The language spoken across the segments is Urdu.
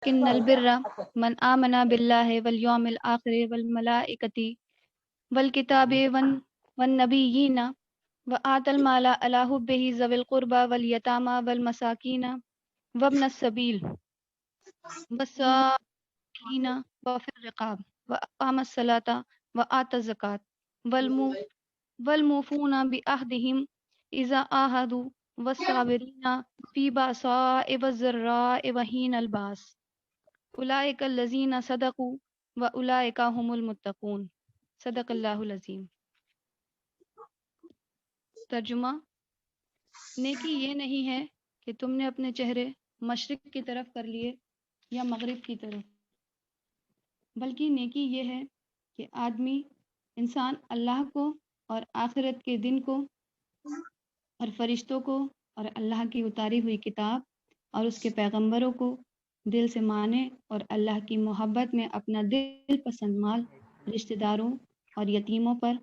ولکن البر من آمن باللہ والیوم الآخر والملائکۃ والکتاب والنبیین وآتى المال على حبه ذوي القربى واليتامى والمساكين وابن السبيل والسائلين وفي الرقاب وأقام الصلاة وآتى الزكاة والموفون بعهدهم إذا عاهدوا والصابرين في بأساء والضراء وحين البأس أولئك الذين صدقوا وأولئك هم المتقون صدق اللہ العظیم۔ ترجمہ: نیکی یہ نہیں ہے کہ تم نے اپنے چہرے مشرق کی طرف کر لیے یا مغرب کی طرف، بلکہ نیکی یہ ہے کہ آدمی، انسان اللہ کو اور آخرت کے دن کو اور فرشتوں کو اور اللہ کی اتاری ہوئی کتاب اور اس کے پیغمبروں کو دل سے مانے اور اللہ کی محبت میں اپنا دل پسند مال رشتہ داروں اور یتیموں پر،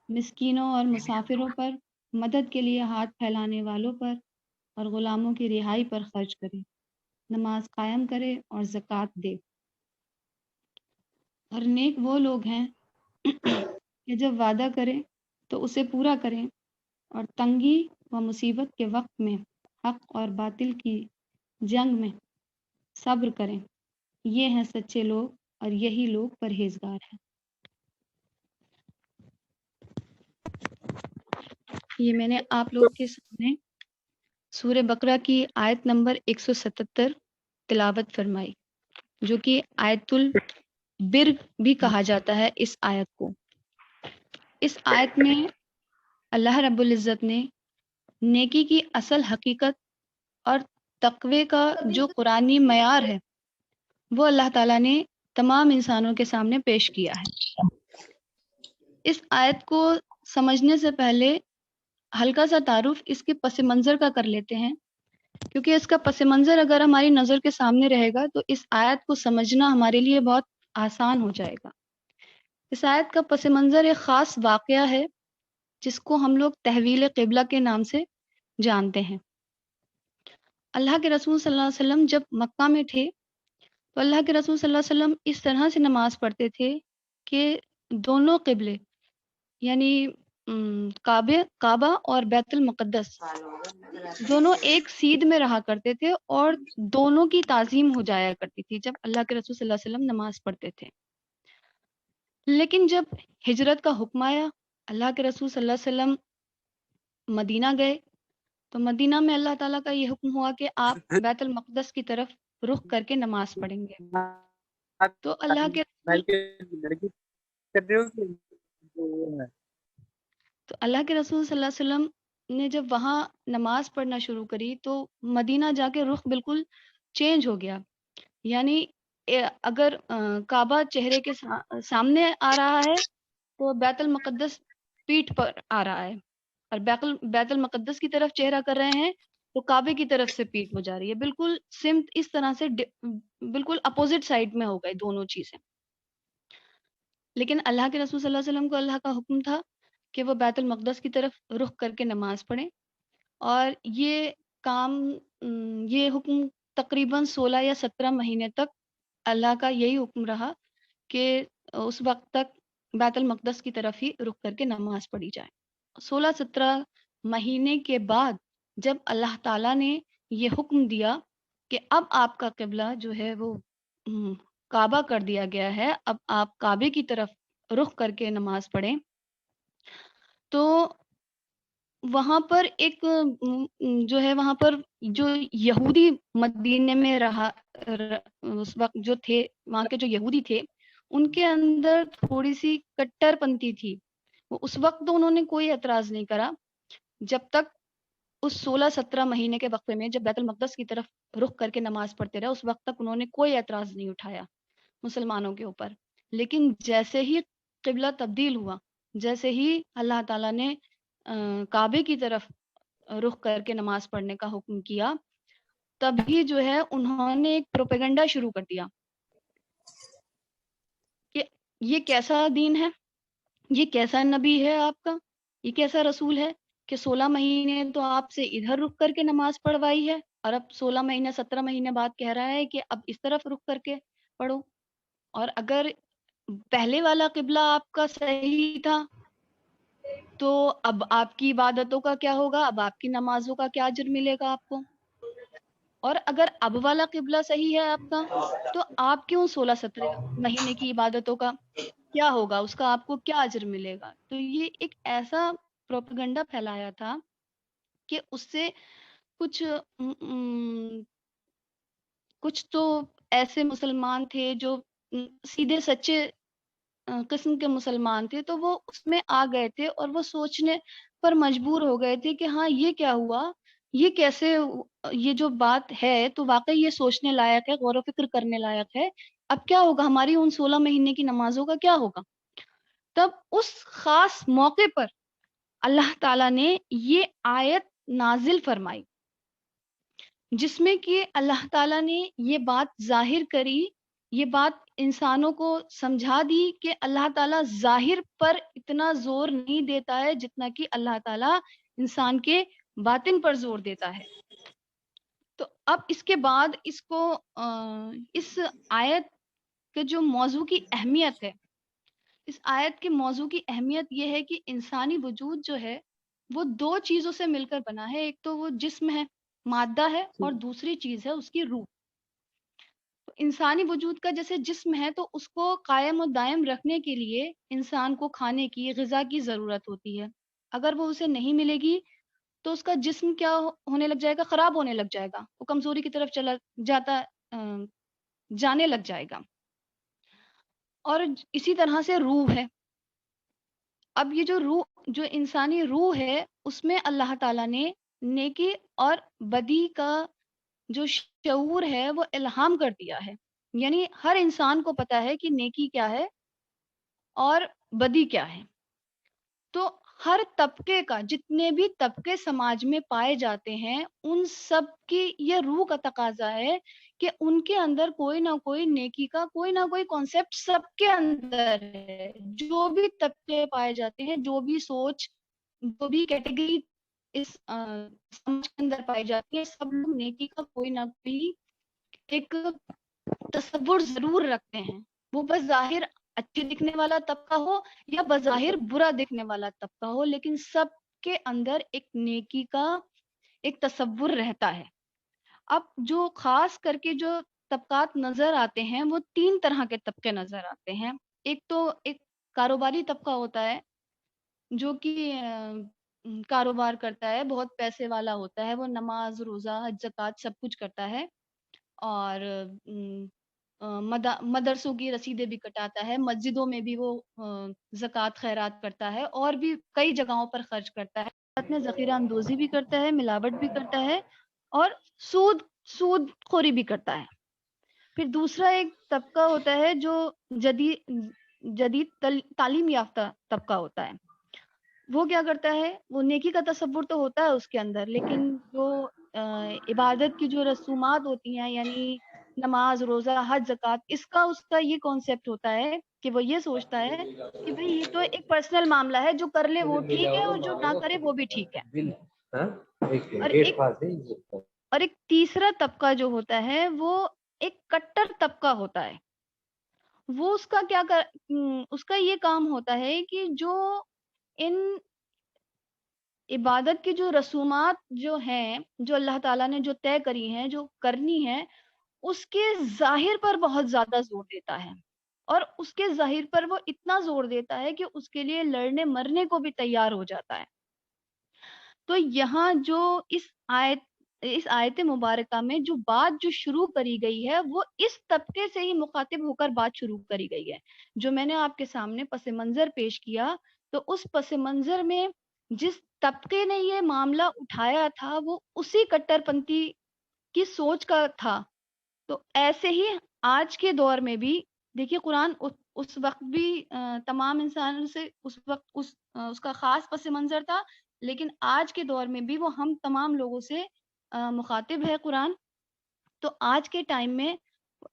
مسکینوں اور مسافروں پر، مدد کے لیے ہاتھ پھیلانے والوں پر اور غلاموں کی رہائی پر خرچ کرے، نماز قائم کرے اور زکوٰۃ دے۔ اور نیک وہ لوگ ہیں کہ جب وعدہ کریں تو اسے پورا کریں اور تنگی و مصیبت کے وقت میں حق اور باطل کی جنگ میں صبر کریں، یہ ہیں سچے لوگ اور یہی لوگ پرہیزگار ہیں۔ یہ میں نے آپ لوگ کے سامنے سورہ بقرہ کی آیت نمبر 177 تلاوت فرمائی، جو کہ آیت البر بھی کہا جاتا ہے اس آیت کو۔ اس آیت میں اللہ رب العزت نے نیکی کی اصل حقیقت اور تقوی کا جو قرآنی معیار ہے وہ اللہ تعالیٰ نے تمام انسانوں کے سامنے پیش کیا ہے۔ اس آیت کو سمجھنے سے پہلے ہلکا سا تعارف اس کے پس منظر کا کر لیتے ہیں، کیونکہ اس کا پس منظر اگر ہماری نظر کے سامنے رہے گا تو اس آیت کو سمجھنا ہمارے لیے بہت آسان ہو جائے گا۔ اس آیت کا پس منظر ایک خاص واقعہ ہے جس کو ہم لوگ تحویل قبلہ کے نام سے جانتے ہیں۔ اللہ کے رسول صلی اللہ علیہ وسلم جب مکہ میں تھے تو اللہ کے رسول صلی اللہ علیہ وسلم اس طرح سے نماز پڑھتے تھے کہ دونوں قبلے یعنی کعبہ اور بیت المقدس دونوں ایک سیدھ میں رہا کرتے تھے اور دونوں کی تعظیم ہو جایا کرتی تھی جب اللہ کے رسول صلی اللہ علیہ وسلم نماز پڑھتے تھے۔ لیکن جب ہجرت کا حکم آیا، اللہ کے رسول صلی اللہ علیہ وسلم مدینہ گئے تو مدینہ میں اللہ تعالیٰ کا یہ حکم ہوا کہ آپ بیت المقدس کی طرف رخ کر کے نماز پڑھیں گے۔ تو اللہ کے رسول صلی اللہ علیہ وسلم نے جب وہاں نماز پڑھنا شروع کری تو مدینہ جا کے رخ بالکل چینج ہو گیا، یعنی اگر کعبہ چہرے کے سامنے آ رہا ہے تو بیت المقدس پیٹھ پر آ رہا ہے، اور بیت المقدس کی طرف چہرہ کر رہے ہیں تو کعبے کی طرف سے پیٹھ ہو جا رہی ہے، بالکل سمت اس طرح سے بالکل اپوزٹ سائڈ میں ہو گئے دونوں چیزیں۔ لیکن اللہ کے رسول صلی اللہ علیہ وسلم کو اللہ کا حکم تھا کہ وہ بیت المقدس کی طرف رخ کر کے نماز پڑھیں، اور یہ حکم تقریباً 16 یا 17 مہینے تک اللہ کا یہی حکم رہا کہ اس وقت تک بیت المقدس کی طرف ہی رخ کر کے نماز پڑھی جائے۔ 16-17 مہینے کے بعد جب اللہ تعالیٰ نے یہ حکم دیا کہ اب آپ کا قبلہ جو ہے وہ کعبہ کر دیا گیا ہے، اب آپ کعبے کی طرف رخ کر کے نماز پڑھیں، تو وہاں پر ایک وہاں پر جو یہودی مدینے میں رہا اس وقت جو تھے، وہاں کے جو یہودی تھے، ان کے اندر تھوڑی سی کٹر پنتی تھی۔ وہ اس وقت تو انہوں نے کوئی اعتراض نہیں کرا، جب تک اس 16-17 مہینے کے وقفے میں جب بیت المقدس کی طرف رخ کر کے نماز پڑھتے رہے، اس وقت تک انہوں نے کوئی اعتراض نہیں اٹھایا مسلمانوں کے اوپر۔ لیکن جیسے ہی قبلہ تبدیل ہوا، جیسے ہی اللہ تعالیٰ نے کعبے کی طرف رخ کر کے نماز پڑھنے کا حکم کیا، تبھی جو ہے انہوں نے ایک پروپیگنڈا شروع کر دیا کہ یہ کیسا دین ہے، یہ کیسا نبی ہے آپ کا، یہ کیسا رسول ہے کہ 16 مہینے تو آپ سے ادھر رک کر کے نماز پڑھوائی ہے اور اب 16 مہینے 17 مہینے بعد کہہ رہا ہے کہ اب اس طرف رخ کر کے پڑھو. اور اگر پہلے والا قبلہ آپ کا صحیح تھا تو اب آپ کی عبادتوں کا کیا ہوگا, اب آپ کی نمازوں کا کیا اجر ملے گا آپ کو. اور اگر اب والا قبلہ صحیح ہے آپ کا تو آپ کیوں 16-17 مہینے کی عبادتوں کا کیا ہوگا, اس کا آپ کو کیا اجر ملے گا. تو یہ ایک ایسا پروپیگنڈا پھیلایا تھا کہ اس سے کچھ کچھ تو ایسے مسلمان تھے جو سیدھے سچے قسم کے مسلمان تھے, تو وہ اس میں آ گئے تھے اور وہ سوچنے پر مجبور ہو گئے تھے کہ ہاں یہ کیا ہوا, یہ کیسے, یہ جو بات ہے تو واقعی یہ سوچنے لائق ہے, غور و فکر کرنے لائق ہے. اب کیا ہوگا, ہماری ان 16 مہینے کی نمازوں کا کیا ہوگا. تب اس خاص موقع پر اللہ تعالیٰ نے یہ آیت نازل فرمائی جس میں کہ اللہ تعالیٰ نے یہ بات ظاہر کری, یہ بات انسانوں کو سمجھا دی کہ اللہ تعالیٰ ظاہر پر اتنا زور نہیں دیتا ہے جتنا کہ اللہ تعالیٰ انسان کے باطن پر زور دیتا ہے. تو اب اس کے بعد اس کو اس آیت کے جو موضوع کی اہمیت ہے, اس آیت کے موضوع کی اہمیت یہ ہے کہ انسانی وجود جو ہے وہ دو چیزوں سے مل کر بنا ہے. ایک تو وہ جسم ہے, مادہ ہے, اور دوسری چیز ہے اس کی روح. انسانی وجود کا جیسے جسم ہے تو اس کو قائم و دائم رکھنے کے لیے انسان کو کھانے کی, غذا کی ضرورت ہوتی ہے. اگر وہ اسے نہیں ملے گی تو اس کا جسم کیا ہونے لگ جائے گا, خراب ہونے لگ جائے گا, وہ کمزوری کی طرف جانے لگ جائے گا. اور اسی طرح سے روح ہے. اب یہ جو روح, جو انسانی روح ہے, اس میں اللہ تعالیٰ نے نیکی اور بدی کا جو شعور ہے وہ الہام کر دیا ہے. یعنی ہر انسان کو پتا ہے کہ نیکی کیا ہے اور بدی کیا ہے. تو ہر طبقے کا, جتنے بھی طبقے سماج میں پائے جاتے ہیں, ان سب کی یہ روح کا تقاضا ہے کہ ان کے اندر کوئی نہ کوئی نیکی کا کوئی نہ کوئی کانسیپٹ سب کے اندر ہے. جو بھی طبقے پائے جاتے ہیں, جو بھی سوچ, جو بھی کیٹیگری اس سماج کے اندر پائی جاتی ہے, سب لوگ نیکی کا کوئی نہ کوئی ایک تصور ضرور رکھتے ہیں. وہ بس ظاہر اچھے دکھنے والا طبقہ ہو یا بظاہر برا دکھنے والا طبقہ ہو, لیکن سب کے اندر ایک نیکی کا ایک تصور رہتا ہے. اب جو خاص کر کے جو طبقات نظر آتے ہیں وہ 3 طرح کے طبقے نظر آتے ہیں. ایک تو ایک کاروباری طبقہ ہوتا ہے جو کہ کاروبار کرتا ہے, بہت پیسے والا ہوتا ہے, وہ نماز, روزہ, حج, زکوٰۃ سب کچھ کرتا ہے, اور مدرسوں کی رسیدیں بھی کٹاتا ہے, مسجدوں میں بھی وہ زکوٰۃ خیرات کرتا ہے, اور بھی کئی جگہوں پر خرچ کرتا ہے. ساتھ میں ذخیرہ اندوزی بھی کرتا ہے, ملاوٹ بھی کرتا ہے, اور سود خوری بھی کرتا ہے. پھر دوسرا ایک طبقہ ہوتا ہے جو جدید تعلیم یافتہ طبقہ ہوتا ہے. وہ کیا کرتا ہے, وہ نیکی کا تصور تو ہوتا ہے اس کے اندر, لیکن جو عبادت کی جو رسومات ہوتی ہیں, یعنی نماز, روزہ, حج, زکوٰۃ, اس کا یہ کانسیپٹ ہوتا ہے کہ وہ یہ سوچتا ہے کہ بھئی یہ تو ایک پرسنل معاملہ ہے, جو کر لے وہ ٹھیک ہے اور جو نہ کرے وہ بھی ٹھیک ہے. اور ایک تیسرا طبقہ جو ہوتا ہے وہ ایک کٹر طبقہ ہوتا ہے. وہ اس کا یہ کام ہوتا ہے کہ جو ان عبادت کی جو رسومات جو ہیں, جو اللہ تعالیٰ نے جو طے کری ہیں, جو کرنی ہے, اس کے ظاہر پر بہت زیادہ زور دیتا ہے. اور اس کے ظاہر پر وہ اتنا زور دیتا ہے کہ اس کے لیے لڑنے مرنے کو بھی تیار ہو جاتا ہے. تو یہاں جو اس آیت مبارکہ میں جو بات جو شروع کری گئی ہے وہ اس طبقے سے ہی مخاطب ہو کر بات شروع کری گئی ہے. جو میں نے آپ کے سامنے پس منظر پیش کیا, تو اس پس منظر میں جس طبقے نے یہ معاملہ اٹھایا تھا وہ اسی کٹر پنتھی کی سوچ کا تھا. تو ایسے ہی آج کے دور میں بھی دیکھیے, قرآن اس وقت بھی تمام انسانوں سے اس وقت اس کا خاص پس منظر تھا, لیکن آج کے دور میں بھی وہ ہم تمام لوگوں سے مخاطب ہے قرآن. تو آج کے ٹائم میں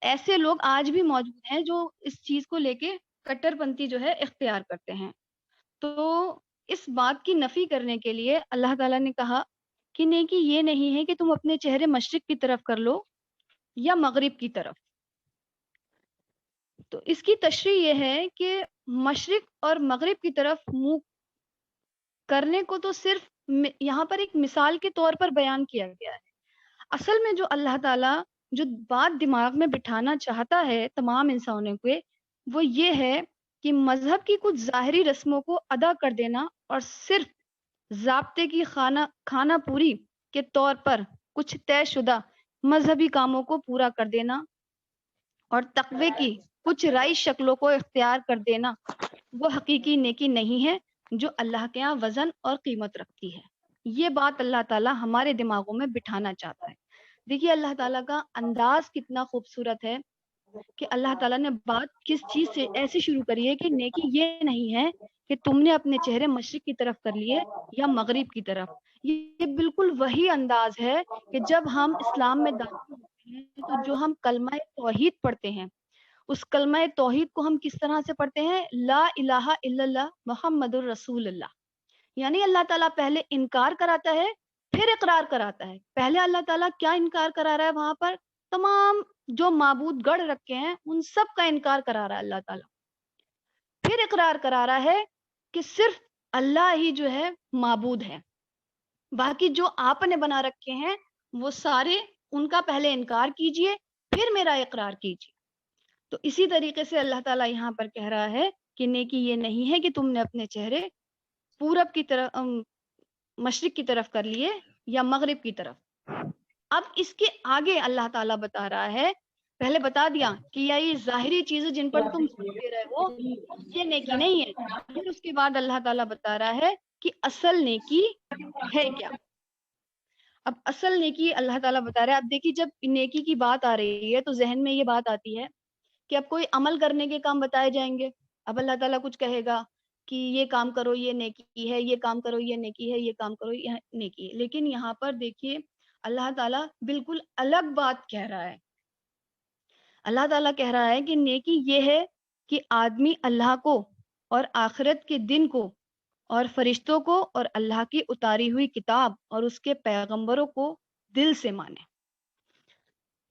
ایسے لوگ آج بھی موجود ہیں جو اس چیز کو لے کے کٹر پنتھی جو ہے اختیار کرتے ہیں. تو اس بات کی نفی کرنے کے لیے اللہ تعالیٰ نے کہا کہ نیکی یہ نہیں ہے کہ تم اپنے چہرے مشرق کی طرف کر لو یا مغرب کی طرف. تو اس کی تشریح یہ ہے کہ مشرق اور مغرب کی طرف منہ کرنے کو تو صرف یہاں پر ایک مثال کے طور پر بیان کیا گیا ہے. اصل میں جو اللہ تعالیٰ جو بات دماغ میں بٹھانا چاہتا ہے تمام انسانوں کو، وہ یہ ہے کہ مذہب کی کچھ ظاہری رسموں کو ادا کر دینا اور صرف ضابطے کی کھانا پوری کے طور پر کچھ طے شدہ مذہبی کاموں کو پورا کر دینا اور تقوی کی کچھ رائج شکلوں کو اختیار کر دینا وہ حقیقی نیکی نہیں ہے جو اللہ کے ہاں وزن اور قیمت رکھتی ہے. یہ بات اللہ تعالیٰ ہمارے دماغوں میں بٹھانا چاہتا ہے. دیکھیے اللہ تعالیٰ کا انداز کتنا خوبصورت ہے کہ اللہ تعالیٰ نے بات کس چیز سے ایسی شروع کری ہے کہ نیکی یہ نہیں ہے کہ تم نے اپنے چہرے مشرق کی طرف کر لیے یا مغرب کی طرف. یہ بالکل وہی انداز ہے کہ جب ہم اسلام میں داخل ہوتے ہیں تو جو ہم کلمہ توحید پڑھتے ہیں اس کلمہ توحید کو ہم کس طرح سے پڑھتے ہیں؟ لا الہ الا اللہ محمد الرسول اللہ. یعنی اللہ تعالیٰ پہلے انکار کراتا ہے پھر اقرار کراتا ہے. پہلے اللہ تعالیٰ کیا انکار کرا رہا ہے؟ وہاں پر تمام جو معبود گڑھ رکھے ہیں ان سب کا انکار کرا رہا ہے اللہ تعالیٰ. پھر اقرار کرا رہا ہے کہ صرف اللہ ہی جو ہے معبود ہے، باقی جو آپ نے بنا رکھے ہیں وہ سارے ان کا پہلے انکار کیجئے پھر میرا اقرار کیجئے. تو اسی طریقے سے اللہ تعالیٰ یہاں پر کہہ رہا ہے کہ نیکی یہ نہیں ہے کہ تم نے اپنے چہرے پورب کی طرف مشرق کی طرف کر لیے یا مغرب کی طرف. اب اس کے آگے اللہ تعالیٰ بتا رہا ہے، پہلے بتا دیا کہ یہ ظاہری چیزیں جن پر تم زور دے رہے ہو یہ نیکی نہیں ہے، پھر اس کے بعد اللہ تعالیٰ بتا رہا ہے کہ اصل نیکی ہے کیا. اب اصل نیکی اللہ تعالیٰ بتا رہا ہے. اب دیکھیے جب نیکی کی بات آ رہی ہے تو ذہن میں یہ بات آتی ہے کہ اب کوئی عمل کرنے کے کام بتائے جائیں گے. اب اللہ تعالیٰ کچھ کہے گا کہ یہ کام کرو یہ نیکی ہے، یہ کام کرو یہ نیکی ہے، یہ کام کرو یہ نیکی ہے. لیکن یہاں پر دیکھیے اللہ تعالیٰ بالکل الگ بات کہہ رہا ہے. اللہ تعالیٰ کہہ رہا ہے کہ نیکی یہ ہے کہ آدمی اللہ کو اور آخرت کے دن کو اور فرشتوں کو اور اللہ کی اتاری ہوئی کتاب اور اس کے پیغمبروں کو دل سے مانے.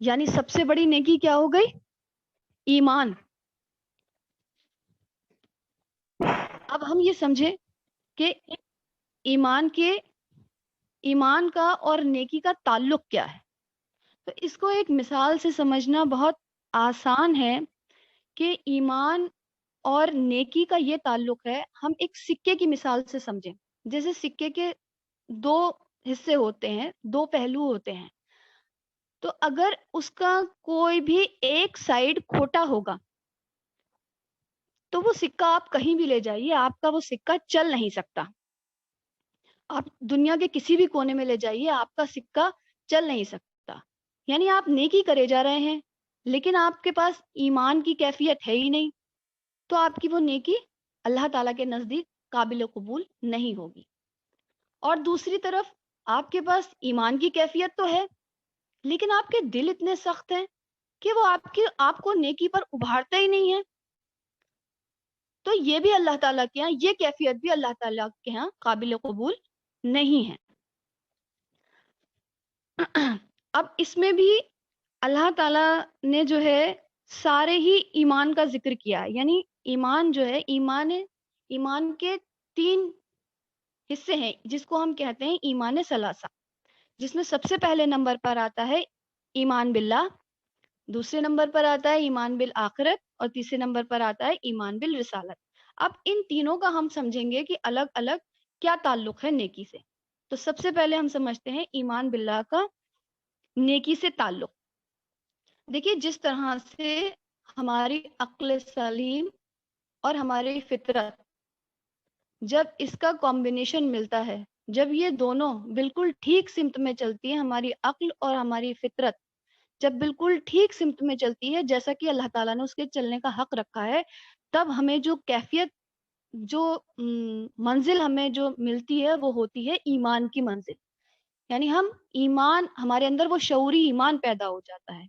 یعنی سب سے بڑی نیکی کیا ہو گئی؟ ایمان. اب ہم یہ سمجھیں کہ ایمان کا اور نیکی کا تعلق کیا ہے. تو اس کو ایک مثال سے سمجھنا بہت آسان ہے کہ ایمان اور نیکی کا یہ تعلق ہے. ہم ایک سکے کی مثال سے سمجھیں. جیسے سکے کے دو حصے ہوتے ہیں، دو پہلو ہوتے ہیں. تو اگر اس کا کوئی بھی ایک سائیڈ کھوٹا ہوگا تو وہ سکہ آپ کہیں بھی لے جائیے آپ کا وہ سکہ چل نہیں سکتا. آپ دنیا کے کسی بھی کونے میں لے جائیے آپ کا سکہ چل نہیں سکتا. یعنی آپ نیکی کرے جا رہے ہیں لیکن آپ کے پاس ایمان کی کیفیت ہے ہی نہیں، تو آپ کی وہ نیکی اللہ تعالیٰ کے نزدیک قابل قبول نہیں ہوگی. اور دوسری طرف آپ کے پاس ایمان کی کیفیت تو ہے لیکن آپ کے دل اتنے سخت ہیں کہ وہ آپ کو نیکی پر ابھارتا ہی نہیں ہے. تو یہ بھی اللہ تعالیٰ کے ہاں، یہ کیفیت بھی اللہ تعالیٰ کے ہاں قابل قبول نہیں ہے. اب اس میں بھی اللہ تعالیٰ نے جو ہے سارے ہی ایمان کا ذکر کیا. یعنی ایمان جو ہے ایمان کے 3 حصے ہیں جس کو ہم کہتے ہیں ایمان ثلاثہ، جس میں سب سے پہلے نمبر پر آتا ہے ایمان باللہ، دوسرے نمبر پر آتا ہے ایمان بالآخرت اور تیسرے نمبر پر آتا ہے ایمان بالرسالت. اب ان تینوں کا ہم سمجھیں گے کہ الگ الگ کیا تعلق ہے نیکی سے. تو سب سے پہلے ہم سمجھتے ہیں ایمان باللہ کا نیکی سے تعلق. دیکھیے جس طرح سے ہماری عقل سلیم اور ہماری فطرت جب اس کا کمبینیشن ملتا ہے، جب یہ دونوں بالکل ٹھیک سمت میں چلتی ہے، ہماری عقل اور ہماری فطرت جب بالکل ٹھیک سمت میں چلتی ہے جیسا کہ اللہ تعالیٰ نے اس کے چلنے کا حق رکھا ہے، تب ہمیں جو کیفیت جو منزل ہمیں جو ملتی ہے وہ ہوتی ہے ایمان کی منزل. یعنی ہمارے اندر وہ شعوری ایمان پیدا ہو جاتا ہے.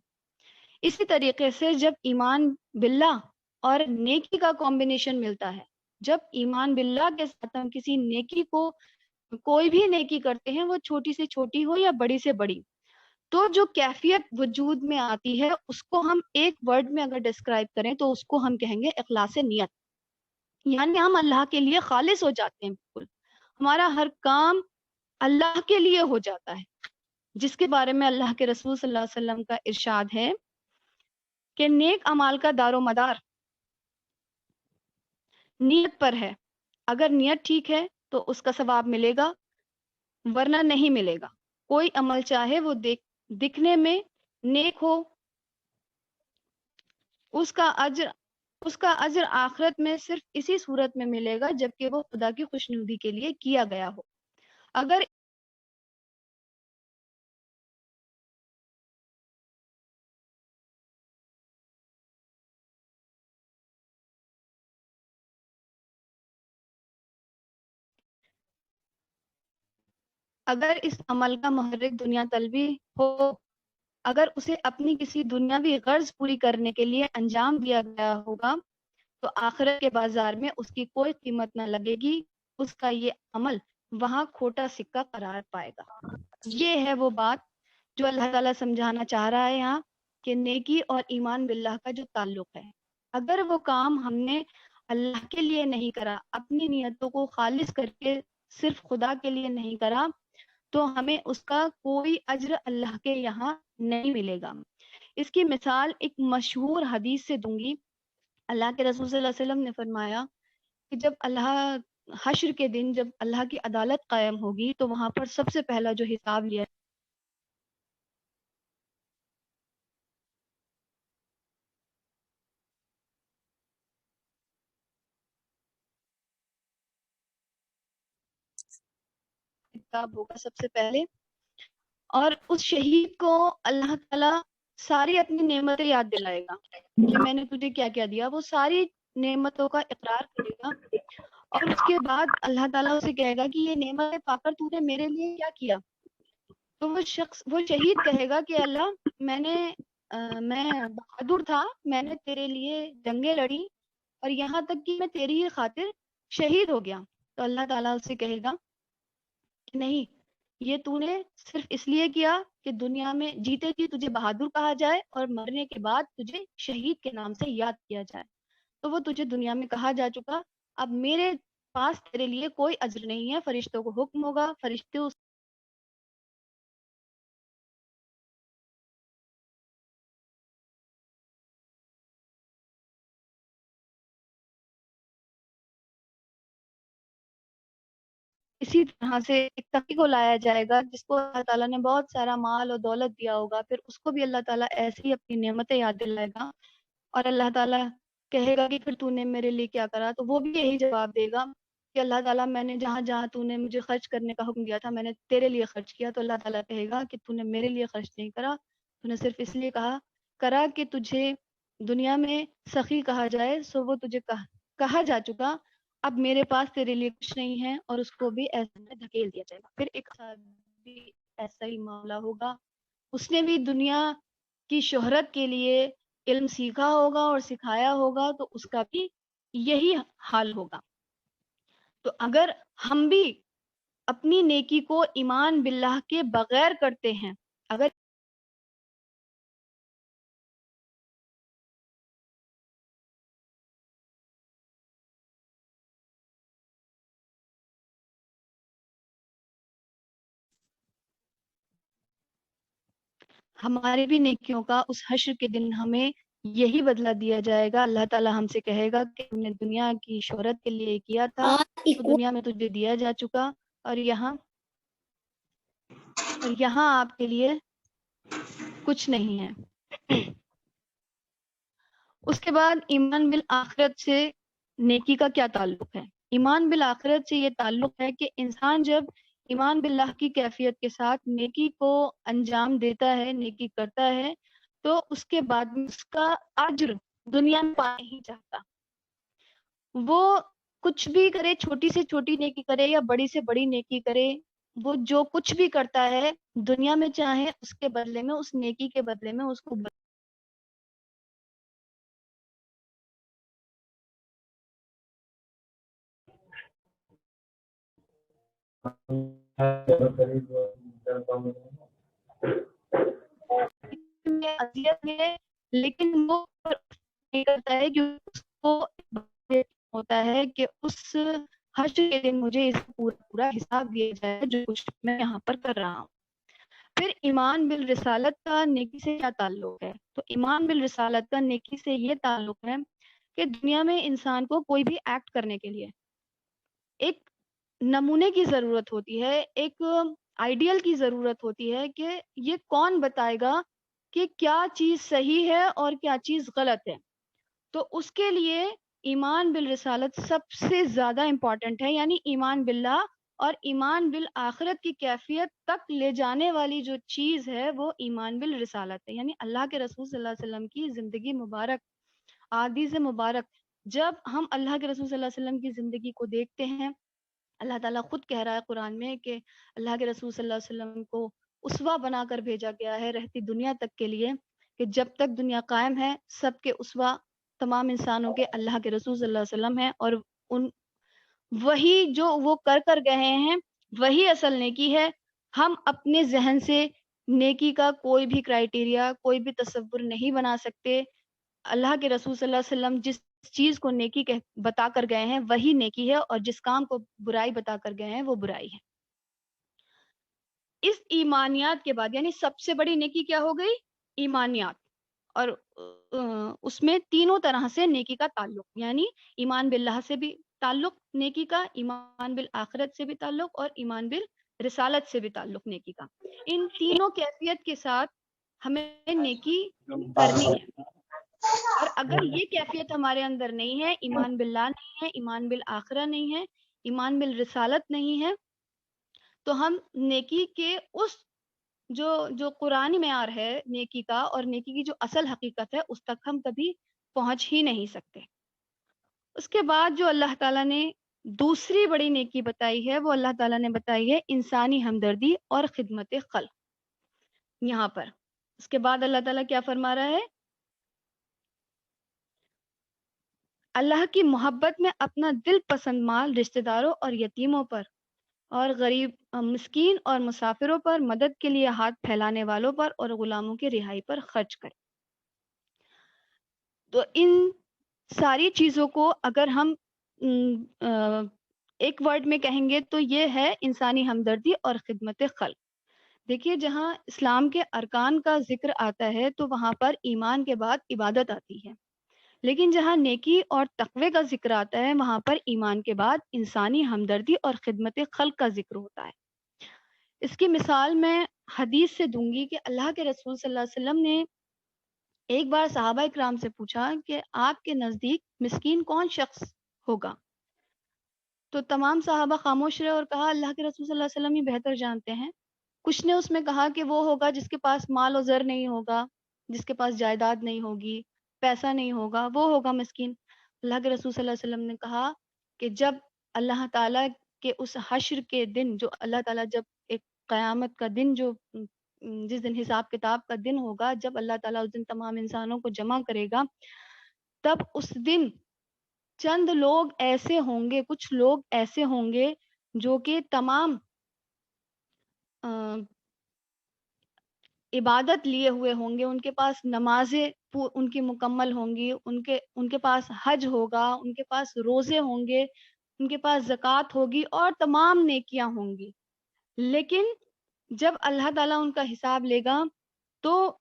اسی طریقے سے جب ایمان باللہ اور نیکی کا کمبینیشن ملتا ہے، جب ایمان باللہ کے ساتھ ہم کسی نیکی کو کوئی بھی نیکی کرتے ہیں وہ چھوٹی سے چھوٹی ہو یا بڑی سے بڑی، تو جو کیفیت وجود میں آتی ہے اس کو ہم ایک ورڈ میں اگر ڈسکرائب کریں تو اس کو ہم کہیں گے اخلاص نیت. یعنی ہم اللہ کے لیے خالص ہو جاتے ہیں، بالکل ہمارا ہر کام اللہ کے لیے ہو جاتا ہے، جس کے بارے میں اللہ کے رسول صلی اللہ علیہ وسلم کا ارشاد ہے کہ نیک اعمال کا دار و مدار نیت پر ہے. اگر نیت ٹھیک ہے تو اس کا ثواب ملے گا، ورنہ نہیں ملے گا. کوئی عمل چاہے وہ دکھنے میں نیک ہو، اس کا اجر آخرت میں صرف اسی صورت میں ملے گا جبکہ وہ خدا کی خوشنودی کے لیے کیا گیا ہو. اگر اس عمل کا محرک دنیا طلبی ہو، اگر اسے اپنی کسی دنیاوی غرض پوری کرنے کے لیے انجام دیا گیا ہوگا تو آخرت کے بازار میں اس کی کوئی قیمت نہ لگے گی، اس کا یہ عمل وہاں کھوٹا سکہ قرار پائے گا. یہ ہے وہ بات جو اللہ تعالیٰ سمجھانا چاہ رہا ہے یہاں، کہ نیکی اور ایمان باللہ کا جو تعلق ہے، اگر وہ کام ہم نے اللہ کے لیے نہیں کرا، اپنی نیتوں کو خالص کر کے صرف خدا کے لیے نہیں کرا، تو ہمیں اس کا کوئی اجر اللہ کے یہاں نہیں ملے گا. اس کی مثال ایک مشہور حدیث سے دوں گی. اللہ کے رسول صلی اللہ علیہ وسلم نے فرمایا کہ جب حشر کے دن جب اللہ کی عدالت قائم ہوگی تو وہاں پر سب سے پہلا جو حساب لیا حساب ہوگا سب سے پہلے، اور اس شہید کو اللہ تعالیٰ ساری اپنی نعمتیں یاد دلائے گا کہ میں نے تجھے کیا کیا دیا. وہ ساری نعمتوں کا اقرار کرے گا اور اس کے بعد اللہ تعالیٰ اسے کہے گا کہ یہ نعمتیں پا کر تو نے میرے لیے کیا کیا. تو وہ شہید کہے گا کہ اللہ میں بہادر تھا، میں نے تیرے لیے جنگیں لڑی اور یہاں تک کہ میں تیری ہی خاطر شہید ہو گیا. تو اللہ تعالیٰ اسے کہے گا کہ نہیں، یہ تو نے صرف اس لیے کیا کہ دنیا میں جیتے جی تجھے بہادر کہا جائے اور مرنے کے بعد تجھے شہید کے نام سے یاد کیا جائے. تو وہ تجھے دنیا میں کہا جا چکا، اب میرے پاس تیرے لیے کوئی اجر نہیں ہے. فرشتوں کو حکم ہوگا، فرشتے اسی طرح سے ایک تقی کو لایا جائے گا جس کو اللہ تعالیٰ نے بہت سارا مال اور دولت دیا ہوگا، پھر اس کو بھی اللہ تعالیٰ ایسے ہی اپنی نعمتیں یاد دلائے گا اور اللہ تعالیٰ کہے گا کہ پھر تو نے میرے لیے کیا کرا. تو وہ بھی یہی جواب دے گا کہ اللہ تعالیٰ میں نے جہاں جہاں تو نے مجھے خرچ کرنے کا حکم دیا تھا میں نے تیرے لیے خرچ کیا. تو اللہ تعالیٰ کہے گا کہ تو نے میرے لیے خرچ نہیں کرا، تو نے صرف اس لیے کرا کہ تجھے دنیا میں سخی کہا جائے، سو وہ تجھے کہا جا چکا، اب میرے پاس تیرے لیے کچھ نہیں ہے. اور اس کو بھی ایسے میں دھکیل دیا جائے گا. پھر ایک بھی ایسا ہی معاملہ ہوگا، اس نے بھی دنیا کی شہرت کے لیے علم سیکھا ہوگا اور سکھایا ہوگا، تو اس کا بھی یہی حال ہوگا. تو اگر ہم بھی اپنی نیکی کو ایمان باللہ کے بغیر کرتے ہیں، اگر ہمارے بھی نیکیوں کا اس حشر کے دن ہمیں یہی بدلہ دیا جائے گا. اللہ تعالیٰ ہم سے کہے گا کہ ہم نے دنیا کی شہرت کے لیے کیا تھا، تو دنیا میں تجھے دیا جا چکا، اور یہاں آپ کے لیے کچھ نہیں ہے. اس کے بعد ایمان بالآخرت سے نیکی کا کیا تعلق ہے؟ ایمان بالآخرت سے یہ تعلق ہے کہ انسان جب ایمان باللہ کی کیفیت کے ساتھ نیکی کو انجام دیتا ہے، نیکی کرتا ہے، تو اس کے بعد اس کا اجر دنیا میں پا نہیں چاہتا. وہ کچھ بھی کرے، چھوٹی سے چھوٹی نیکی کرے یا بڑی سے بڑی نیکی کرے، وہ جو کچھ بھی کرتا ہے دنیا میں چاہے اس کے بدلے میں، اس نیکی کے بدلے میں اس کو میں اذیت ہے، لیکن وہ نہیں کرتا ہے کیونکہ اس کو ہوتا ہے کہ اس حشر کے دن مجھے اس کا پورا پورا حساب دیا جائے جو کچھ میں یہاں پر کر رہا ہوں۔ پھر ایمان بالرسالت کا نیکی سے کیا تعلق ہے؟ تو ایمان بالرسالت کا نیکی سے یہ تعلق ہے کہ دنیا میں انسان کو کوئی بھی ایکٹ کرنے کے لیے ایک نمونے کی ضرورت ہوتی ہے، ایک آئیڈیل کی ضرورت ہوتی ہے کہ یہ کون بتائے گا کہ کیا چیز صحیح ہے اور کیا چیز غلط ہے۔ تو اس کے لیے ایمان بالرسالت سب سے زیادہ امپورٹنٹ ہے، یعنی ایمان باللہ اور ایمان بالآخرت کی کیفیت تک لے جانے والی جو چیز ہے وہ ایمان بالرسالت ہے، یعنی اللہ کے رسول صلی اللہ علیہ وسلم کی زندگی مبارک، حدیث مبارک۔ جب ہم اللہ کے رسول صلی اللہ علیہ وسلم کی زندگی کو دیکھتے ہیں، اللہ تعالیٰ خود کہہ رہا ہے قرآن میں کہ اللہ کے رسول صلی اللہ علیہ وسلم کو اسوہ بنا کر بھیجا گیا ہے رہتی دنیا تک کے لیے، کہ جب تک دنیا قائم ہے سب کے اسوہ تمام انسانوں کے اللہ کے رسول صلی اللہ علیہ وسلم ہیں، اور ان وہی جو وہ کر کر گئے ہیں وہی اصل نیکی ہے۔ ہم اپنے ذہن سے نیکی کا کوئی بھی کرائیٹیریا، کوئی بھی تصور نہیں بنا سکتے۔ اللہ کے رسول صلی اللہ علیہ وسلم جس چیز کو نیکی بتا کر گئے ہیں وہی نیکی ہے، اور جس کام کو برائی بتا کر گئے ہیں وہ برائی ہے۔ اس ایمانیات کے بعد یعنی سب سے بڑی نیکی کیا ہو گئی؟ ایمانیات، اور اس میں تینوں طرح سے نیکی کا تعلق، یعنی ایمان باللہ سے بھی تعلق نیکی کا، ایمان بالآخرت سے بھی تعلق، اور ایمان بالرسالت سے بھی تعلق نیکی کا۔ ان تینوں کیفیت کے ساتھ ہمیں نیکی کرنی ہے، اور اگر یہ کیفیت ہمارے اندر نہیں ہے، ایمان باللہ نہیں ہے، ایمان بالآخرہ نہیں ہے، ایمان بالرسالت نہیں ہے، تو ہم نیکی کے اس جو قرآنی معیار ہے نیکی کا اور نیکی کی جو اصل حقیقت ہے اس تک ہم کبھی پہنچ ہی نہیں سکتے۔ اس کے بعد جو اللہ تعالیٰ نے دوسری بڑی نیکی بتائی ہے وہ اللہ تعالیٰ نے بتائی ہے انسانی ہمدردی اور خدمت خلق۔ یہاں پر اس کے بعد اللہ تعالیٰ کیا فرما رہا ہے؟ اللہ کی محبت میں اپنا دل پسند مال رشتہ داروں اور یتیموں پر اور غریب مسکین اور مسافروں پر، مدد کے لیے ہاتھ پھیلانے والوں پر اور غلاموں کی رہائی پر خرچ کرے۔ تو ان ساری چیزوں کو اگر ہم ایک ورڈ میں کہیں گے تو یہ ہے انسانی ہمدردی اور خدمت خلق۔ دیکھیے جہاں اسلام کے ارکان کا ذکر آتا ہے تو وہاں پر ایمان کے بعد عبادت آتی ہے، لیکن جہاں نیکی اور تقوی کا ذکر آتا ہے وہاں پر ایمان کے بعد انسانی ہمدردی اور خدمت خلق کا ذکر ہوتا ہے۔ اس کی مثال میں حدیث سے دوں گی کہ اللہ کے رسول صلی اللہ علیہ وسلم نے ایک بار صحابہ اکرام سے پوچھا کہ آپ کے نزدیک مسکین کون شخص ہوگا؟ تو تمام صحابہ خاموش رہے اور کہا اللہ کے رسول صلی اللہ علیہ وسلم ہی بہتر جانتے ہیں۔ کچھ نے اس میں کہا کہ وہ ہوگا جس کے پاس مال و زر نہیں ہوگا، جس کے پاس جائیداد نہیں ہوگی، پیسہ نہیں ہوگا، وہ ہوگا مسکین۔ اللہ کے رسول صلی اللہ علیہ وسلم نے کہا کہ جب اللہ تعالیٰ کے اس حشر کے دن، جو اللہ تعالیٰ جب ایک قیامت کا دن، جو جس دن حساب کتاب کا دن ہوگا، جب اللہ تعالیٰ اس دن تمام انسانوں کو جمع کرے گا، تب اس دن چند لوگ ایسے ہوں گے، کچھ لوگ ایسے ہوں گے جو کہ تمام عبادت لیے ہوئے ہوں گے، ان کے پاس نمازیں ان کی مکمل ہوں گی، ان کے پاس حج ہوگا، ان کے پاس روزے ہوں گے، ان کے پاس زکوٰۃ ہوگی اور تمام نیکیاں ہوں گی، لیکن جب اللہ تعالیٰ ان کا حساب لے گا تو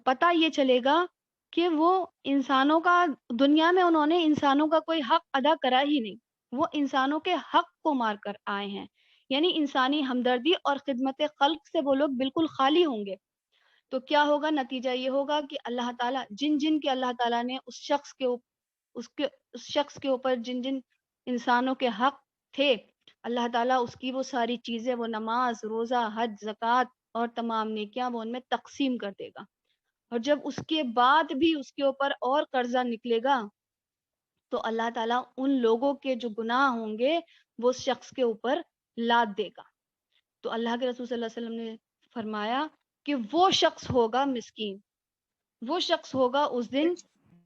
پتہ یہ چلے گا کہ وہ انسانوں کا، دنیا میں انہوں نے انسانوں کا کوئی حق ادا کرا ہی نہیں، وہ انسانوں کے حق کو مار کر آئے ہیں، یعنی انسانی ہمدردی اور خدمت خلق سے وہ لوگ بالکل خالی ہوں گے۔ تو کیا ہوگا؟ نتیجہ یہ ہوگا کہ اللہ تعالیٰ جن کے اللہ تعالیٰ نے اس شخص کے اوپر جن انسانوں کے حق تھے، اللہ تعالیٰ اس کی وہ ساری چیزیں، وہ نماز، روزہ، حج، زکوٰۃ اور تمام نیکیاں وہ ان میں تقسیم کر دے گا، اور جب اس کے بعد بھی اس کے اوپر اور قرضہ نکلے گا تو اللہ تعالیٰ ان لوگوں کے جو گناہ ہوں گے وہ اس شخص کے اوپر لاد دے گا۔ تو اللہ کے رسول صلی اللہ علیہ وسلم نے فرمایا کہ وہ شخص ہوگا مسکین، وہ شخص ہوگا اس دن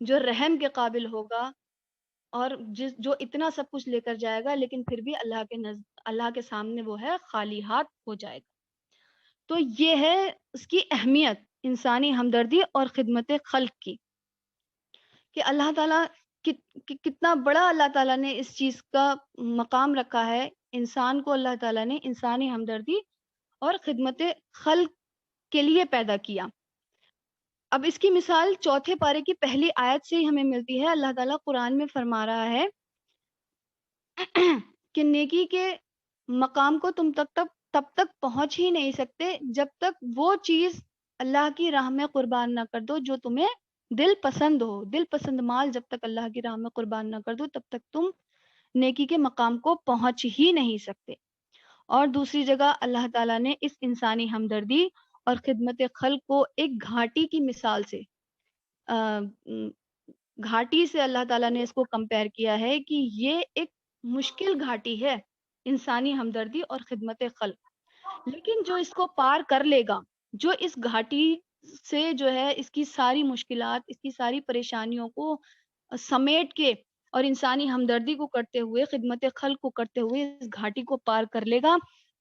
جو رحم کے قابل ہوگا اور جو اتنا سب کچھ لے کر جائے گا لیکن پھر بھی اللہ کے سامنے وہ ہے خالی ہاتھ ہو جائے گا. تو یہ ہے اس کی اہمیت، انسانی ہمدردی اور خدمت خلق کی، کہ اللہ تعالیٰ کتنا بڑا اللہ تعالیٰ نے اس چیز کا مقام رکھا ہے. انسان کو اللہ تعالیٰ نے انسانی ہمدردی اور خدمت خلق کے لیے پیدا کیا. اب اس کی مثال چوتھے پارے کی پہلی آیت سے ہی ہمیں ملتی ہے. اللہ تعالیٰ قرآن میں فرما رہا ہے کہ نیکی کے مقام کو تم تب تک پہنچ ہی نہیں سکتے جب تک وہ چیز اللہ کی راہ میں قربان نہ کر دو جو تمہیں دل پسند ہو. دل پسند مال جب تک اللہ کی راہ میں قربان نہ کر دو تب تک تم نیکی کے مقام کو پہنچ ہی نہیں سکتے. اور دوسری جگہ اللہ تعالیٰ نے اس انسانی ہمدردی اور خدمت خلق کو ایک گھاٹی کی مثال سے گھاٹی سے اللہ تعالیٰ نے اس کو کمپیئر کیا ہے کہ یہ ایک مشکل گھاٹی ہے انسانی ہمدردی اور خدمت خلق. لیکن جو اس کو پار کر لے گا، جو اس گھاٹی سے جو ہے اس کی ساری مشکلات، اس کی ساری پریشانیوں کو سمیٹ کے اور انسانی ہمدردی کو کرتے ہوئے، خدمت خلق کو کرتے ہوئے اس گھاٹی کو پار کر لے گا،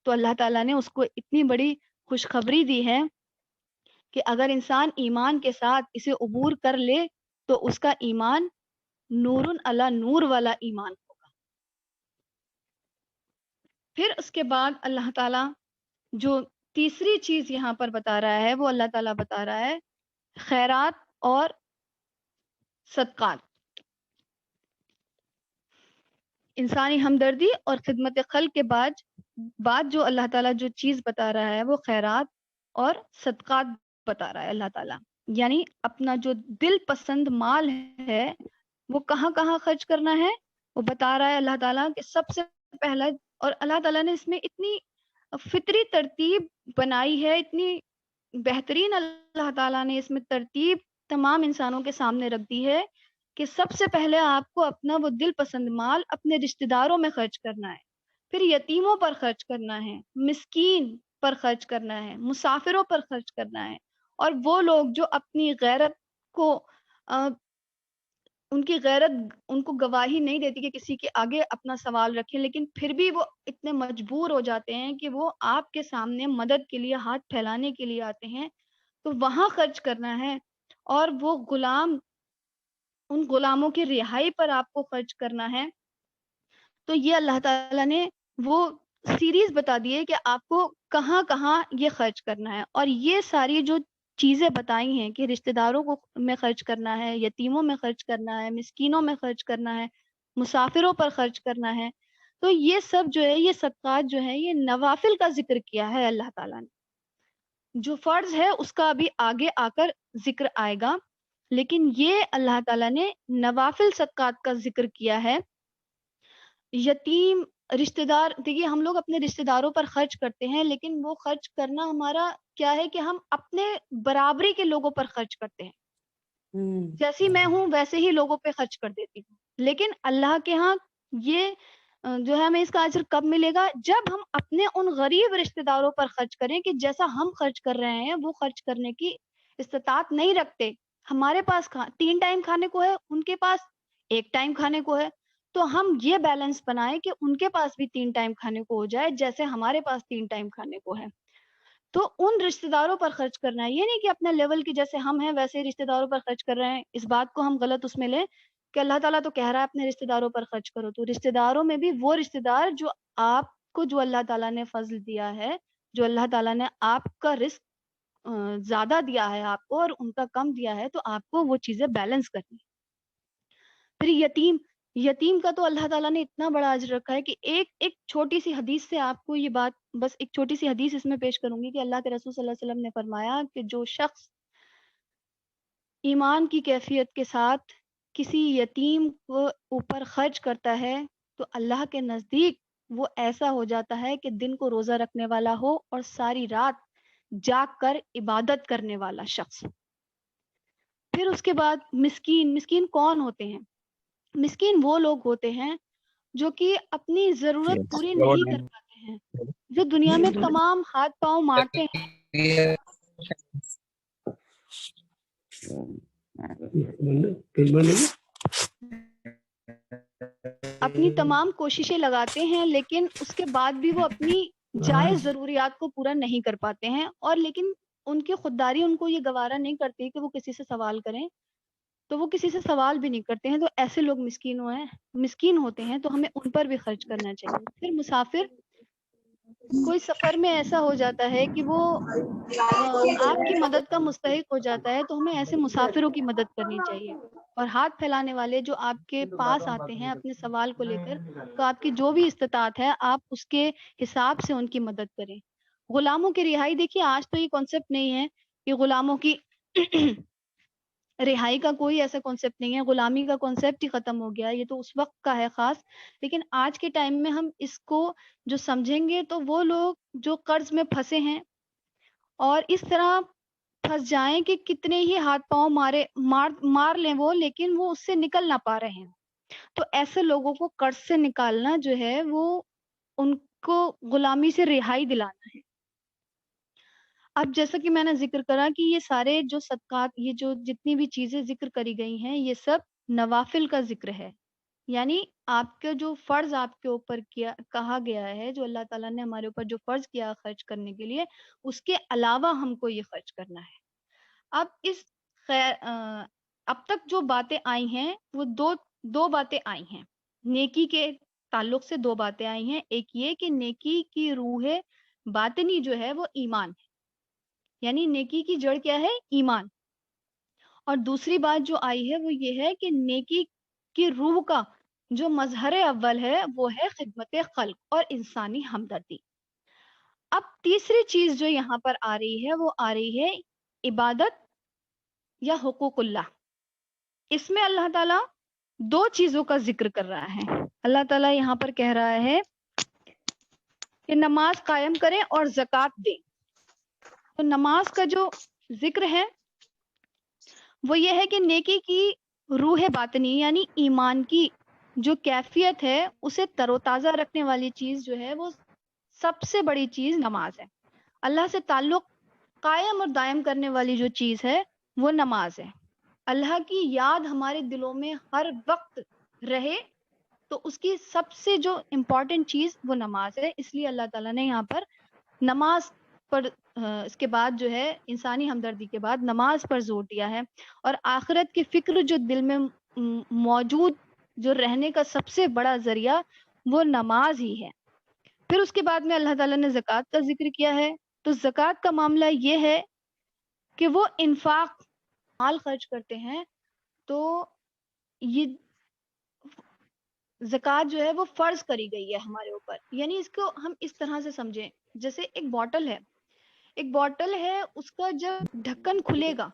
تو اللہ تعالیٰ نے اس کو اتنی بڑی خوشخبری دی ہے کہ اگر انسان ایمان کے ساتھ اسے عبور کر لے تو اس کا ایمان نور علی نور والا ایمان ہوگا. پھر اس کے بعد اللہ تعالیٰ جو تیسری چیز یہاں پر بتا رہا ہے وہ اللہ تعالیٰ بتا رہا ہے خیرات اور صدقات. انسانی ہمدردی اور خدمت خلق کے بعد جو اللہ تعالیٰ جو چیز بتا رہا ہے وہ خیرات اور صدقات بتا رہا ہے اللہ تعالیٰ. یعنی اپنا جو دل پسند مال ہے وہ کہاں کہاں خرچ کرنا ہے وہ بتا رہا ہے اللہ تعالیٰ کہ سب سے پہلا. اور اللہ تعالیٰ نے اس میں اتنی فطری ترتیب بنائی ہے، اتنی بہترین اللہ تعالیٰ نے اس میں ترتیب تمام انسانوں کے سامنے رکھ دی ہے کہ سب سے پہلے آپ کو اپنا وہ دل پسند مال اپنے رشتہ داروں میں خرچ کرنا ہے، پھر یتیموں پر خرچ کرنا ہے، مسکین پر خرچ کرنا ہے، مسافروں پر خرچ کرنا ہے. اور وہ لوگ جو اپنی غیرت کو ان کی غیرت ان کو گواہی نہیں دیتی کہ کسی کے آگے اپنا سوال رکھیں، لیکن پھر بھی وہ اتنے مجبور ہو جاتے ہیں کہ وہ آپ کے سامنے مدد کے لیے ہاتھ پھیلانے کے لیے آتے ہیں، تو وہاں خرچ کرنا ہے. اور وہ ان غلاموں کی رہائی پر آپ کو خرچ کرنا ہے. تو یہ اللہ تعالیٰ نے وہ سیریز بتا دی ہے کہ آپ کو کہاں کہاں یہ خرچ کرنا ہے. اور یہ ساری جو چیزیں بتائی ہیں کہ رشتہ داروں کو میں خرچ کرنا ہے، یتیموں میں خرچ کرنا ہے، مسکینوں میں خرچ کرنا ہے، مسافروں پر خرچ کرنا ہے، تو یہ سب جو ہے، یہ صدقات جو ہے، یہ نوافل کا ذکر کیا ہے اللہ تعالیٰ نے. جو فرض ہے اس کا ابھی آگے آ کر ذکر آئے گا، لیکن یہ اللہ تعالیٰ نے نوافل صدقات کا ذکر کیا ہے. یتیم رشتہ دار، دیکھیے ہم لوگ اپنے رشتہ داروں پر خرچ کرتے ہیں، لیکن وہ خرچ کرنا ہمارا کیا ہے کہ ہم اپنے برابری کے لوگوں پر خرچ کرتے ہیں. جیسی میں ہوں ویسے ہی لوگوں پہ خرچ کر دیتی ہوں. لیکن اللہ کے ہاں یہ جو ہے ہمیں اس کا اجر کب ملے گا؟ جب ہم اپنے ان غریب رشتہ داروں پر خرچ کریں کہ جیسا ہم خرچ کر رہے ہیں وہ خرچ کرنے کی استطاعت نہیں رکھتے. ہمارے پاس 3 ٹائم کھانے کو ہے، ان کے پاس 1 ٹائم کھانے کو ہے، تو ہم یہ بیلنس بنائیں کہ ان کے پاس بھی 3 ٹائم کھانے کو ہو جائے جیسے ہمارے پاس 3 ٹائم کھانے کو ہے. تو ان رشتہ داروں پر خرچ کرنا ہے، یہ نہیں کہ اپنے لیول کی جیسے ہم ہیں ویسے ہی رشتہ داروں پر خرچ کر رہے ہیں. اس بات کو ہم غلط اس میں لیں کہ اللہ تعالیٰ تو کہہ رہا ہے اپنے رشتہ داروں پر خرچ کرو، تو رشتہ داروں میں بھی وہ رشتہ دار جو آپ کو، جو اللہ تعالیٰ نے فضل دیا ہے، جو اللہ تعالیٰ نے آپ کا رزق زیادہ دیا ہے آپ کو اور ان کا کم دیا ہے، تو آپ کو وہ چیزیں بیلنس کرنی. پھر یتیم کا تو اللہ تعالیٰ نے اتنا بڑا اجر رکھا ہے کہ ایک چھوٹی سی حدیث سے آپ کو یہ بات، بس ایک چھوٹی سی حدیث اس میں پیش کروں گی کہ اللہ کے رسول صلی اللہ علیہ وسلم نے فرمایا کہ جو شخص ایمان کی کیفیت کے ساتھ کسی یتیم کو اوپر خرچ کرتا ہے تو اللہ کے نزدیک وہ ایسا ہو جاتا ہے کہ دن کو روزہ رکھنے والا ہو اور ساری رات جاگ کر عبادت کرنے والا شخص. پھر اس کے بعد مسکین کون ہوتے ہیں؟ مسکین وہ لوگ ہوتے ہیں جو کہ اپنی ضرورت پوری نہیں کر پاتے ہیں، جو دنیا میں تمام ہاتھ پاؤں مارتے ہیں. اپنی تمام کوششیں لگاتے ہیں، لیکن اس کے بعد بھی وہ اپنی جائز ضروریات کو پورا نہیں کر پاتے ہیں، اور لیکن ان کی خودداری ان کو یہ گوارا نہیں کرتی کہ وہ کسی سے سوال کریں، تو وہ کسی سے سوال بھی نہیں کرتے ہیں. تو ایسے لوگ مسکین ہوتے ہیں، تو ہمیں ان پر بھی خرچ کرنا چاہیے. پھر مسافر، کوئی سفر میں ایسا ہو جاتا ہے کہ وہ آپ کی مدد کا مستحق ہو جاتا ہے، تو ہمیں ایسے مسافروں کی مدد کرنی چاہیے. اور ہاتھ پھیلانے والے جو آپ کے پاس آتے ہیں اپنے سوال کو لے کر، تو آپ کی جو بھی استطاعت ہے آپ اس کے حساب سے ان کی مدد کریں. غلاموں کی رہائی، دیکھیے آج تو یہ کانسیپٹ نہیں ہے کہ غلاموں کی رہائی کا کوئی ایسا کانسیپٹ نہیں ہے، غلامی کا کانسیپٹ ہی ختم ہو گیا، یہ تو اس وقت کا ہے خاص. لیکن آج کے ٹائم میں ہم اس کو جو سمجھیں گے تو وہ لوگ جو قرض میں پھنسے ہیں اور اس طرح پھنس جائیں کہ کتنے ہی ہاتھ پاؤں مار لیں وہ، لیکن وہ اس سے نکل نہ پا رہے ہیں، تو ایسے لوگوں کو قرض سے نکالنا جو ہے وہ ان کو غلامی سے رہائی دلانا ہے. اب جیسا کہ میں نے ذکر کرا کہ یہ سارے جو صدقات، یہ جو جتنی بھی چیزیں ذکر کری گئی ہیں، یہ سب نوافل کا ذکر ہے. یعنی آپ کا جو فرض آپ کے اوپر کہا گیا ہے، جو اللہ تعالیٰ نے ہمارے اوپر جو فرض کیا خرچ کرنے کے لیے، اس کے علاوہ ہم کو یہ خرچ کرنا ہے. اب اس اب تک جو باتیں آئی ہیں وہ دو باتیں آئی ہیں. نیکی کے تعلق سے دو باتیں آئی ہیں. ایک یہ کہ نیکی کی روح باطنی جو ہے وہ ایمان ہے، یعنی نیکی کی جڑ کیا ہے؟ ایمان. اور دوسری بات جو آئی ہے وہ یہ ہے کہ نیکی کی روح کا جو مظہر اول ہے وہ ہے خدمت خلق اور انسانی ہمدردی. اب تیسری چیز جو یہاں پر آ رہی ہے وہ آ رہی ہے عبادت یا حقوق اللہ. اس میں اللہ تعالیٰ دو چیزوں کا ذکر کر رہا ہے. اللہ تعالیٰ یہاں پر کہہ رہا ہے کہ نماز قائم کریں اور زکوٰۃ دیں. تو نماز کا جو ذکر ہے وہ یہ ہے کہ نیکی کی روح باطنی یعنی ایمان کی جو کیفیت ہے اسے تر و تازہ رکھنے والی چیز جو ہے وہ سب سے بڑی چیز نماز ہے. اللہ سے تعلق قائم اور دائم کرنے والی جو چیز ہے وہ نماز ہے. اللہ کی یاد ہمارے دلوں میں ہر وقت رہے تو اس کی سب سے جو امپورٹنٹ چیز وہ نماز ہے. اس لیے اللہ تعالیٰ نے یہاں پر نماز پر اس کے بعد جو ہے انسانی ہمدردی کے بعد نماز پر زور دیا ہے. اور آخرت کی فکر جو دل میں موجود جو رہنے کا سب سے بڑا ذریعہ وہ نماز ہی ہے. پھر اس کے بعد میں اللہ تعالیٰ نے زکوٰۃ کا ذکر کیا ہے. تو زکوٰۃ کا معاملہ یہ ہے کہ وہ انفاق مال خرچ کرتے ہیں، تو یہ زکوٰۃ جو ہے وہ فرض کری گئی ہے ہمارے اوپر. یعنی اس کو ہم اس طرح سے سمجھیں جیسے ایک بوٹل ہے، اس کا جب ڈھکن کھلے گا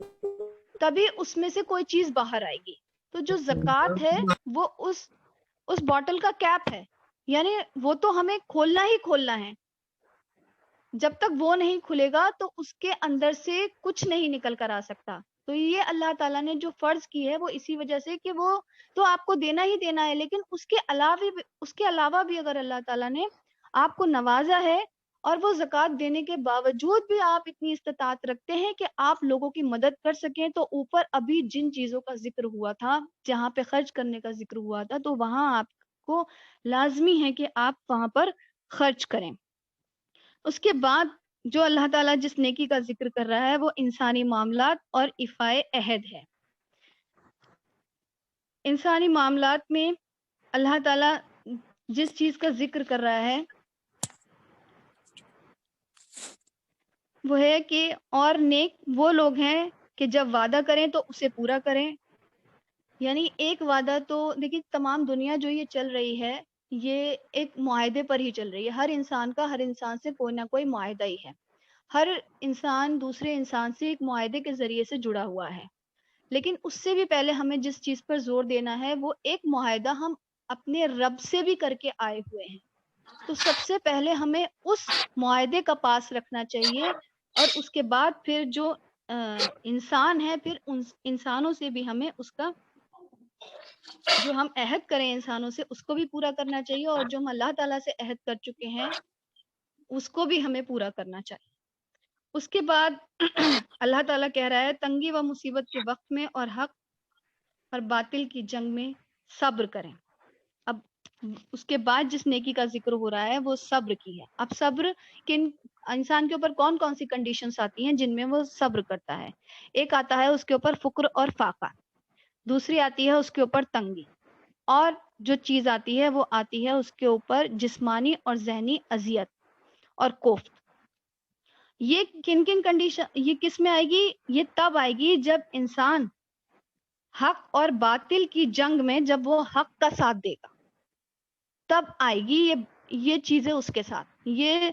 تبھی اس میں سے کوئی چیز باہر آئے گی. تو جو زکوٰۃ ہے وہ اس بوٹل کا کیپ ہے، یعنی وہ تو ہمیں کھولنا ہی کھولنا ہے. جب تک وہ نہیں کھلے گا تو اس کے اندر سے کچھ نہیں نکل کر آ سکتا. تو یہ اللہ تعالیٰ نے جو فرض کی ہے وہ اسی وجہ سے کہ وہ تو آپ کو دینا ہی دینا ہے، لیکن اس کے علاوہ بھی اگر اللہ تعالیٰ نے آپ کو نوازا ہے اور وہ زکوٰۃ دینے کے باوجود بھی آپ اتنی استطاعت رکھتے ہیں کہ آپ لوگوں کی مدد کر سکیں، تو اوپر ابھی جن چیزوں کا ذکر ہوا تھا، جہاں پہ خرچ کرنے کا ذکر ہوا تھا، تو وہاں آپ کو لازمی ہے کہ آپ وہاں پر خرچ کریں. اس کے بعد جو اللہ تعالیٰ جس نیکی کا ذکر کر رہا ہے وہ انسانی معاملات اور ایفائے عہد ہے. انسانی معاملات میں اللہ تعالیٰ جس چیز کا ذکر کر رہا ہے وہ ہے کہ اور نیک وہ لوگ ہیں کہ جب وعدہ کریں تو اسے پورا کریں. یعنی ایک وعدہ تو دیکھیے تمام دنیا جو یہ چل رہی ہے یہ ایک معاہدے پر ہی چل رہی ہے. ہر انسان کا ہر انسان سے کوئی نہ کوئی معاہدہ ہی ہے. ہر انسان دوسرے انسان سے ایک معاہدے کے ذریعے سے جڑا ہوا ہے. لیکن اس سے بھی پہلے ہمیں جس چیز پر زور دینا ہے وہ ایک معاہدہ ہم اپنے رب سے بھی کر کے آئے ہوئے ہیں. تو سب سے پہلے ہمیں اس معاہدے کا پاس رکھنا چاہیے، اور اس کے بعد پھر جو انسان ہے پھر ان انسانوں سے بھی ہمیں اس کا جو ہم عہد کریں انسانوں سے اس کو بھی پورا کرنا چاہیے، اور جو ہم اللہ تعالیٰ سے عہد کر چکے ہیں اس کو بھی ہمیں پورا کرنا چاہیے. اس کے بعد اللہ تعالیٰ کہہ رہا ہے تنگی و مصیبت کے وقت میں اور حق اور باطل کی جنگ میں صبر کریں. اب اس کے بعد جس نیکی کا ذکر ہو رہا ہے وہ صبر کی ہے. اب صبر کن انسان کے اوپر کون کون سی کنڈیشنز آتی ہیں جن میں وہ صبر کرتا ہے؟ ایک آتا ہے اس کے اوپر فقر اور فاقہ، دوسری آتی ہے اس کے اوپر تنگی، اور جو چیز آتی ہے وہ آتی ہے اس کے اوپر جسمانی اور ذہنی اذیت اور کوفت. یہ کن کن کنڈیشن، یہ کس میں آئے گی؟ یہ تب آئے گی جب انسان حق اور باطل کی جنگ میں جب وہ حق کا ساتھ دے گا، تب آئے گی یہ چیزیں اس کے ساتھ، یہ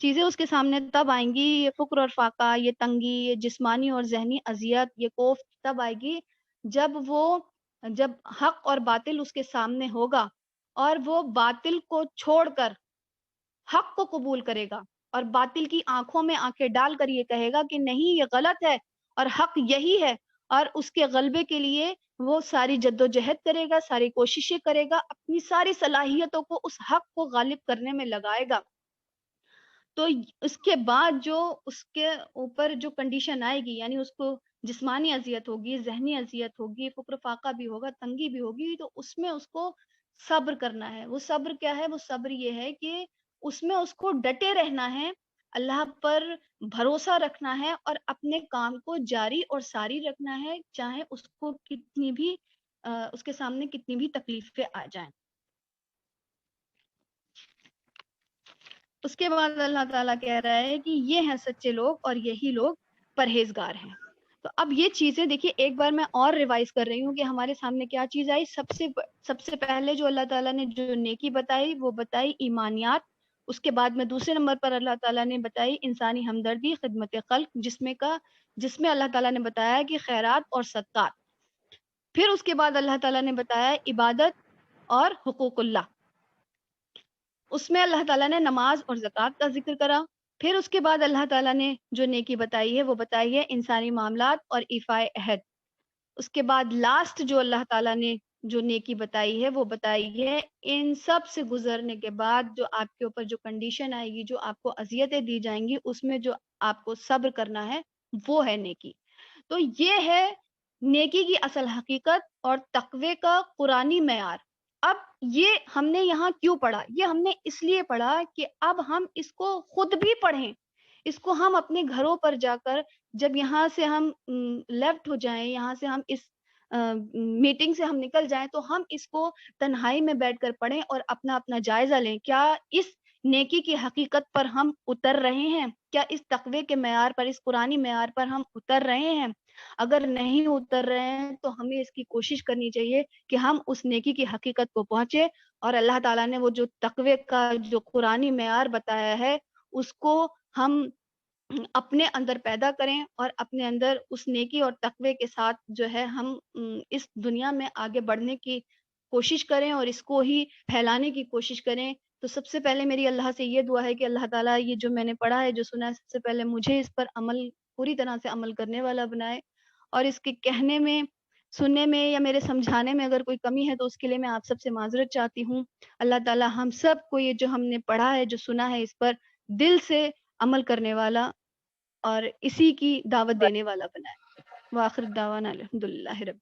چیزیں اس کے سامنے تب آئیں گی. یہ فقر اور فاقہ، یہ تنگی، یہ جسمانی اور ذہنی اذیت، یہ کوفت تب آئے گی جب حق اور باطل اس کے سامنے ہوگا اور وہ باطل کو چھوڑ کر حق کو قبول کرے گا اور باطل کی آنکھوں میں آنکھیں ڈال کر یہ کہے گا کہ نہیں یہ غلط ہے اور حق یہی ہے، اور اس کے غلبے کے لیے وہ ساری جد و جہد کرے گا، ساری کوششیں کرے گا، اپنی ساری صلاحیتوں کو اس حق کو غالب کرنے میں لگائے گا. تو اس کے بعد جو اس کے اوپر جو کنڈیشن آئے گی، یعنی اس کو جسمانی اذیت ہوگی، ذہنی اذیت ہوگی، فقر فاقہ بھی ہوگا، تنگی بھی ہوگی، تو اس میں اس کو صبر کرنا ہے. وہ صبر کیا ہے؟ وہ صبر یہ ہے کہ اس میں اس کو ڈٹے رہنا ہے، اللہ پر بھروسہ رکھنا ہے اور اپنے کام کو جاری اور ساری رکھنا ہے، چاہے اس کو کتنی بھی اس کے سامنے کتنی بھی تکلیفیں آ جائیں. اس کے بعد اللہ تعالیٰ کہہ رہا ہے کہ یہ ہیں سچے لوگ اور یہی لوگ پرہیزگار ہیں. تو اب یہ چیزیں دیکھیے، ایک بار میں اور ریوائز کر رہی ہوں کہ ہمارے سامنے کیا چیز آئی. سب سے پہلے جو اللہ تعالیٰ نے جو نیکی بتائی وہ بتائی ایمانیات. اس کے بعد میں دوسرے نمبر پر اللہ تعالیٰ نے بتائی انسانی ہمدردی، خدمت خلق، جس میں اللہ تعالیٰ نے بتایا کہ خیرات اور صدقات. پھر اس کے بعد اللہ تعالیٰ نے بتایا عبادت اور حقوق اللہ. اس میں اللہ تعالیٰ نے نماز اور زکوٰۃ کا ذکر کرا. پھر اس کے بعد اللہ تعالیٰ نے جو نیکی بتائی ہے وہ بتائی ہے انسانی معاملات اور ایفائے عہد. اس کے بعد لاسٹ جو اللہ تعالیٰ نے جو نیکی بتائی ہے وہ بتائی ہے ان سب سے گزرنے کے بعد جو آپ کے اوپر جو کنڈیشن آئے گی، جو آپ کو اذیتیں دی جائیں گی، اس میں جو آپ کو صبر کرنا ہے وہ ہے نیکی. تو یہ ہے نیکی کی اصل حقیقت اور تقوی کا قرآنی معیار. اب یہ ہم نے یہاں کیوں پڑھا؟ یہ ہم نے اس لیے پڑھا کہ اب ہم اس کو خود بھی پڑھیں، اس کو ہم اپنے گھروں پر جا کر جب یہاں سے ہم لیفٹ ہو جائیں، یہاں سے ہم اس میٹنگ سے ہم نکل جائیں، تو ہم اس کو تنہائی میں بیٹھ کر پڑھیں اور اپنا اپنا جائزہ لیں. کیا اس نیکی کی حقیقت پر ہم اتر رہے ہیں؟ کیا اس تقوی کے معیار پر، اس قرآنی معیار پر ہم اتر رہے ہیں؟ اگر نہیں اتر رہے ہیں تو ہمیں اس کی کوشش کرنی چاہیے کہ ہم اس نیکی کی حقیقت کو پہنچے اور اللہ تعالیٰ نے وہ جو تقوی کا جو قرآنی معیار بتایا ہے اس کو ہم اپنے اندر پیدا کریں اور اپنے اندر اس نیکی اور تقوی کے ساتھ جو ہے ہم اس دنیا میں آگے بڑھنے کی کوشش کریں اور اس کو ہی پھیلانے کی کوشش کریں. تو سب سے پہلے میری اللہ سے یہ دعا ہے کہ اللہ تعالیٰ یہ جو میں نے پڑھا ہے، جو سنا ہے، سب سے پہلے مجھے اس پر پوری طرح سے عمل کرنے والا بنائے، اور اس کے کہنے میں، سننے میں یا میرے سمجھانے میں اگر کوئی کمی ہے تو اس کے لیے میں آپ سب سے معذرت چاہتی ہوں. اللہ تعالیٰ ہم سب کو یہ جو ہم نے پڑھا ہے، جو سنا ہے، اس پر دل سے عمل کرنے والا اور اسی کی دعوت دینے والا بنائے. وآخر دعوانا الحمدللہ رب